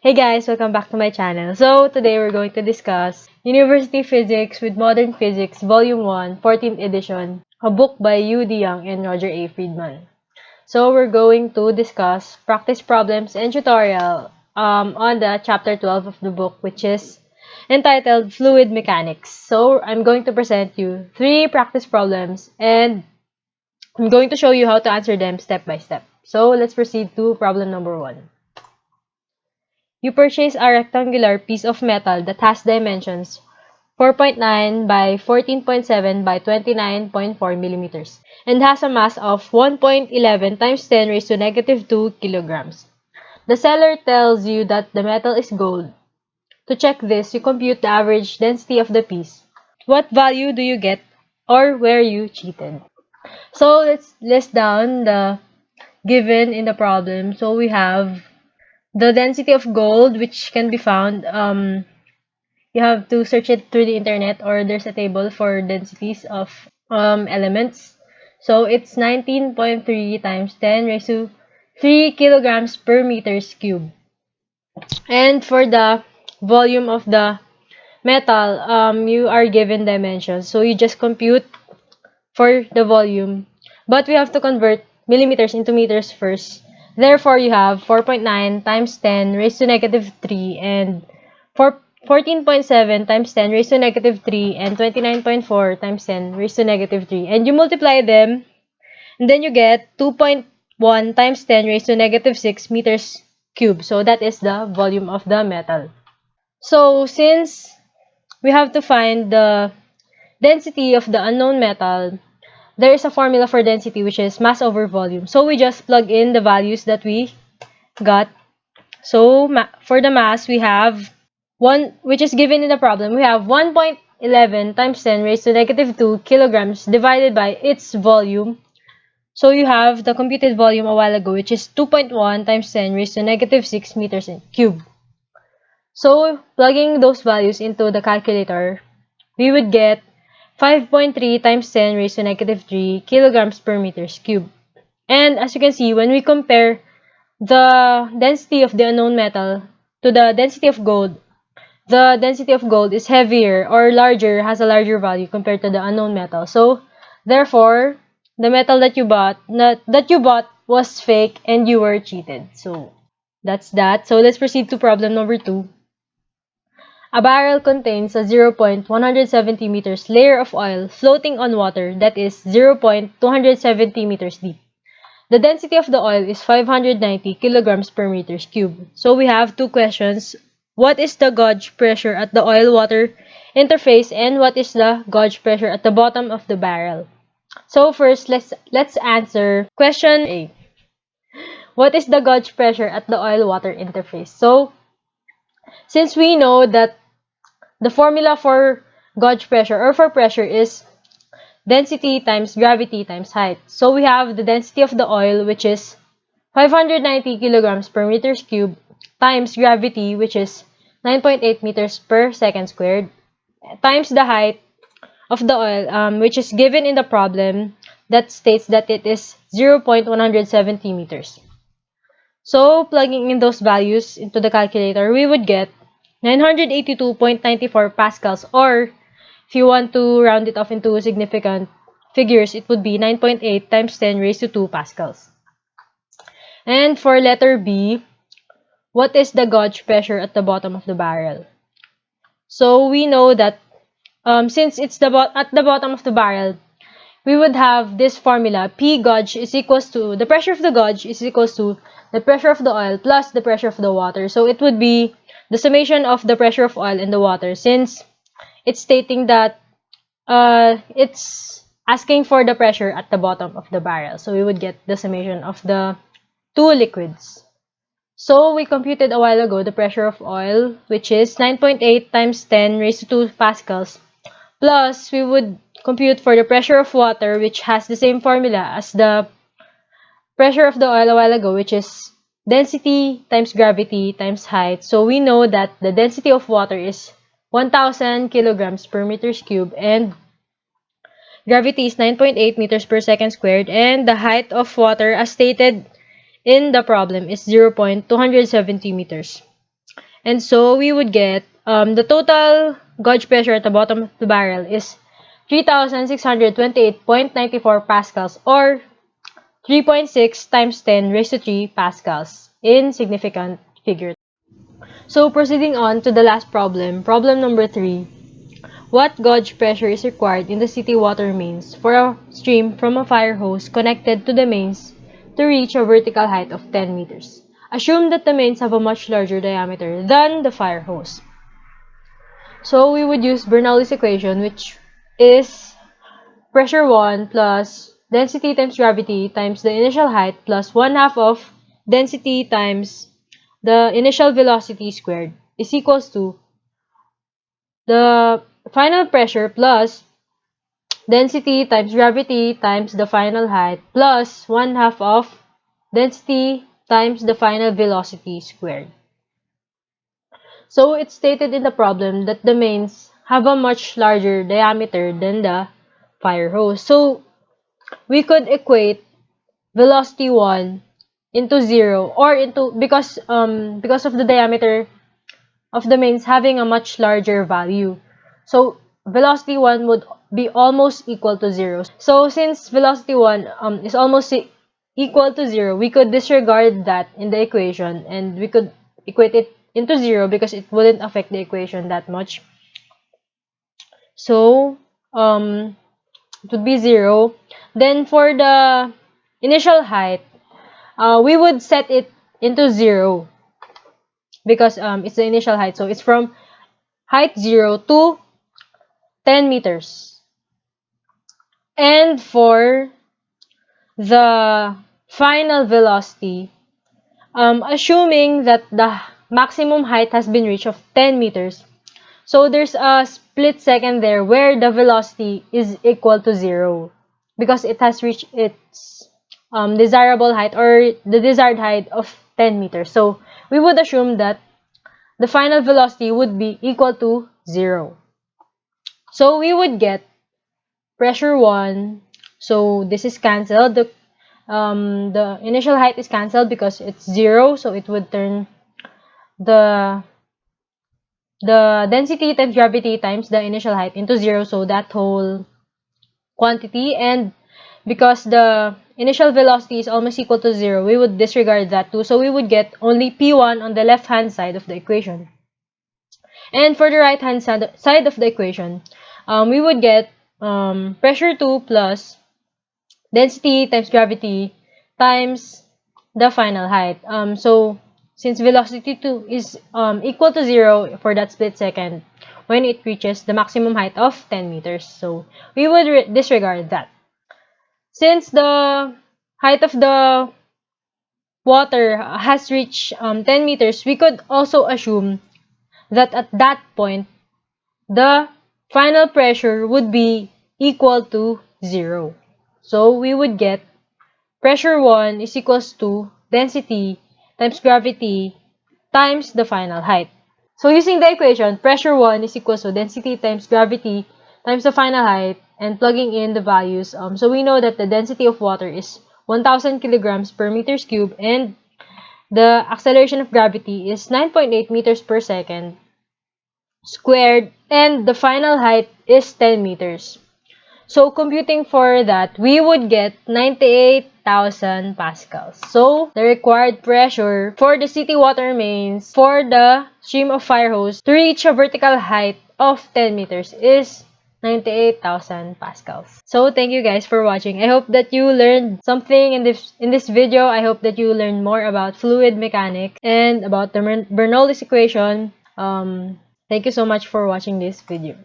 Hey guys, welcome back to my channel. So, today we're going to discuss University Physics with Modern Physics Volume 1, 14th edition, a book by U. D. Young and Roger A. Friedman. So, we're going to discuss practice problems and tutorial on the chapter 12 of the book, which is entitled Fluid Mechanics. So, I'm going to present you 3 practice problems and I'm going to show you how to answer them step by step. So, let's proceed to problem number 1. You purchase a rectangular piece of metal that has dimensions 4.9 by 14.7 by 29.4 millimeters and has a mass of 1.11 times 10 raised to negative 2 kilograms. The seller tells you that the metal is gold. To check this, you compute the average density of the piece. What value do you get, or were you cheated? So let's list down the given in the problem. So we have the density of gold, which can be found, you have to search it through the internet, or there's a table for densities of elements. So it's 19.3 times 10 raised to 3 kilograms per meters cube. And for the volume of the metal, you are given dimensions. So you just compute for the volume. But we have to convert millimeters into meters first. Therefore, you have 4.9 times 10 raised to negative 3 and 14.7 times 10 raised to negative 3 and 29.4 times 10 raised to negative 3. And you multiply them, and then you get 2.1 times 10 raised to negative 6 meters cubed. So that is the volume of the metal. So since we have to find the density of the unknown metal, there is a formula for density, which is mass over volume. So we just plug in the values that we got. So for the mass, we have 1, which is given in the problem. We have 1.11 times 10 raised to negative 2 kilograms divided by its volume. So you have the computed volume a while ago, which is 2.1 times 10 raised to negative 6 meters cubed. So plugging those values into the calculator, we would get 5.3 times 10 raised to negative 3 kilograms per meters cube. And as you can see, when we compare the density of the unknown metal to the density of gold, the density of gold is heavier or larger, has a larger value compared to the unknown metal. So, therefore, the metal that you bought was fake and you were cheated. So, that's that. So, let's proceed to problem number 2. A barrel contains a 0.170 meters layer of oil floating on water that is 0.270 meters deep. The density of the oil is 590 kilograms per meters cube. So we have 2 questions. What is the gauge pressure at the oil-water interface, and what is the gauge pressure at the bottom of the barrel? So first, let's answer question A. What is the gauge pressure at the oil-water interface? So since we know that the formula for gauge pressure or for pressure is density times gravity times height. So we have the density of the oil, which is 590 kilograms per meters cube, times gravity, which is 9.8 meters per second squared, times the height of the oil, which is given in the problem that states that it is 0.170 meters. So plugging in those values into the calculator, we would get 982.94 pascals, or if you want to round it off into significant figures, it would be 9.8 times 10 raised to 2 pascals. And for letter B, what is the gauge pressure at the bottom of the barrel? So we know that since it's at the bottom of the barrel, we would have this formula: P gauge is equals to the pressure of the gauge is equals to the pressure of the oil plus the pressure of the water. So it would be the summation of the pressure of oil and the water, since it's stating that it's asking for the pressure at the bottom of the barrel. So we would get the summation of the 2 liquids. So we computed a while ago the pressure of oil, which is 9.8 times 10 raised to 2 pascals, plus we would compute for the pressure of water, which has the same formula as the pressure of the oil a while ago, which is density times gravity times height. So we know that the density of water is 1,000 kilograms per meters cube, and gravity is 9.8 meters per second squared, and the height of water, as stated in the problem, is 0.270 meters. And so we would get the total gauge pressure at the bottom of the barrel is 3,628.94 pascals, or 3.6 times 10 raised to 3 pascals in significant figure. So proceeding on to the last problem, problem number 3. What gauge pressure is required in the city water mains for a stream from a fire hose connected to the mains to reach a vertical height of 10 meters? Assume that the mains have a much larger diameter than the fire hose. So we would use Bernoulli's equation, which is pressure 1 plus density times gravity times the initial height plus 1/2 of density times the initial velocity squared is equals to the final pressure plus density times gravity times the final height plus 1/2 of density times the final velocity squared. So it's stated in the problem that the mains have a much larger diameter than the fire hose. So we could equate velocity 1 into 0, or into because of the diameter of the mains having a much larger value. So velocity 1 would be almost equal to 0. So since velocity 1 is almost equal to 0, we could disregard that in the equation and we could equate it into 0 because it wouldn't affect the equation that much. So it would be 0. Then for the initial height, we would set it into 0 because it's the initial height. So it's from height 0 to 10 meters. And for the final velocity, assuming that the maximum height has been reached of 10 meters, so there's a split second there where the velocity is equal to 0 because it has reached its desirable height, or the desired height of 10 meters. So we would assume that the final velocity would be equal to 0. So we would get pressure 1. So this is cancelled. The initial height is cancelled because it's 0. So it would turn the density times gravity times the initial height into 0. So that whole quantity, and because the initial velocity is almost equal to 0, we would disregard that too. So we would get only P1 on the left-hand side of the equation. And for the right-hand side of the equation, we would get pressure 2 plus density times gravity times the final height. So since velocity 2 is equal to 0 for that split second when it reaches the maximum height of 10 meters. So we would disregard that. Since the height of the water has reached 10 meters, we could also assume that at that point, the final pressure would be equal to 0. So we would get pressure 1 is equals to density times gravity times the final height. So using the equation, pressure 1 is equals to density times gravity times the final height, and plugging in the values, so we know that the density of water is 1,000 kilograms per meters cube, and the acceleration of gravity is 9.8 meters per second squared, and the final height is 10 meters. So computing for that, we would get 98,000 pascals. So the required pressure for the city water mains for the stream of fire hose to reach a vertical height of 10 meters is 98,000 pascals. So thank you guys for watching. I hope that you learned something in this video. I hope that you learned more about fluid mechanics and about the Bernoulli's equation. Thank you so much for watching this video.